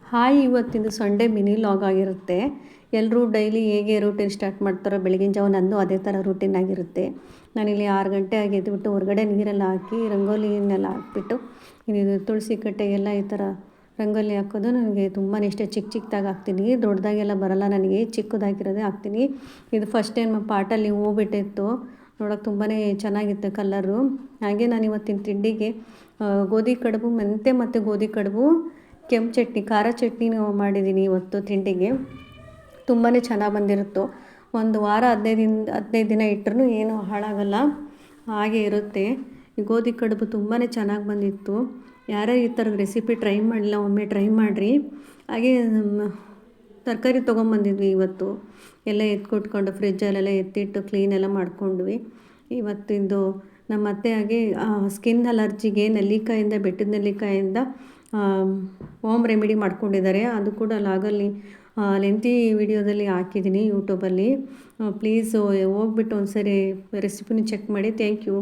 Hi, ಇವತ್ತಿಂದು Sunday mini log ಆಗಿರುತ್ತೆ. ಎಲ್ಲರೂ daily ಹೇಗೆ ರೂಟೀನ್ ಸ್ಟಾರ್ಟ್ ಮಾಡ್ತಾರೋ ಬೆಳಗಿನ ಜಾವ ನಂದು ಅದೇ ಥರ ರೂಟೀನ್ ಆಗಿರುತ್ತೆ. ನಾನಿಲ್ಲಿ 6 ಗಂಟೆ ಆಗಿ ಎದ್ಬಿಟ್ಟು ಹೊರಗಡೆ ನೀರೆಲ್ಲ ಹಾಕಿ ರಂಗೋಲಿನೆಲ್ಲ ಹಾಕ್ಬಿಟ್ಟು ಇದು ತುಳಸಿ ಕಟ್ಟೆಗೆಲ್ಲ ಈ ಥರ ರಂಗೋಲಿ ಹಾಕೋದು ನನಗೆ ತುಂಬಾ ಇಷ್ಟ. ಚಿಕ್ಕ ಚಿಕ್ಕದಾಗಿ ಹಾಕ್ತೀನಿ, ದೊಡ್ಡದಾಗೆಲ್ಲ ಬರೋಲ್ಲ ನನಗೆ, ಚಿಕ್ಕದಾಗಿರೋದೇ ಹಾಕ್ತೀನಿ. ಇದು ಫಸ್ಟ್ ಟೈಮ್ ಪಾಟಲ್ಲಿ ಹೂ ಬಿಟ್ಟಿತ್ತು, ನೋಡೋಕೆ ತುಂಬಾ ಚೆನ್ನಾಗಿತ್ತು ಕಲರು. ಹಾಗೆ ನಾನು ಇವತ್ತಿನ ತಿಂಡಿಗೆ ಗೋಧಿ ಕಡುಬು, ಮೆಂತೆ ಮತ್ತು ಗೋಧಿ ಕಡುಬು, ಕೆಂಪು ಚಟ್ನಿ, ಖಾರ ಚಟ್ನಿನೂ ಮಾಡಿದ್ದೀನಿ ಇವತ್ತು ತಿಂಡಿಗೆ. ತುಂಬಾ ಚೆನ್ನಾಗಿ ಬಂದಿರುತ್ತೋ. ಒಂದು ವಾರ 15 ದಿನ ಇಟ್ಟರೂ ಏನೂ ಹಾಳಾಗಲ್ಲ, ಹಾಗೆ ಇರುತ್ತೆ. ಈ ಗೋಧಿ ಕಡುಬು ತುಂಬಾ ಚೆನ್ನಾಗಿ ಬಂದಿತ್ತು. ಯಾರೇ ಈ ಥರದ ರೆಸಿಪಿ ಟ್ರೈ ಮಾಡಿಲ್ಲ, ಒಮ್ಮೆ ಟ್ರೈ ಮಾಡಿರಿ. ಹಾಗೆ ತರಕಾರಿ ತೊಗೊಂಬಂದಿದ್ವಿ ಇವತ್ತು, ಎಲ್ಲ ಎತ್ಕೊಟ್ಕೊಂಡು ಫ್ರಿಜ್ಜಲ್ಲೆಲ್ಲ ಎತ್ತಿಟ್ಟು ಕ್ಲೀನೆಲ್ಲ ಮಾಡ್ಕೊಂಡ್ವಿ. ಇವತ್ತಿಂದು ನಮ್ಮ ಅತ್ತೆ ಹಾಗೆ ಸ್ಕಿನ್ ಅಲರ್ಜಿಗೆ ನೆಲ್ಲಿಕಾಯಿಂದ, ಬೆಟ್ಟದ ನೆಲ್ಲಿಕಾಯಿಂದ ಹೋಮ್ ರೆಮಿಡಿ ಮಾಡ್ಕೊಂಡಿದ್ದಾರೆ. ಅದು ಕೂಡ ಲಾಗಲ್ಲಿ ಲೆಂತಿ ವಿಡಿಯೋದಲ್ಲಿ ಹಾಕಿದ್ದೀನಿ ಯೂಟ್ಯೂಬಲ್ಲಿ. ಪ್ಲೀಸು ಹೋಗ್ಬಿಟ್ಟು ಒಂದು ಸರಿ ರೆಸಿಪಿನ ಚೆಕ್ ಮಾಡಿ. Thank you.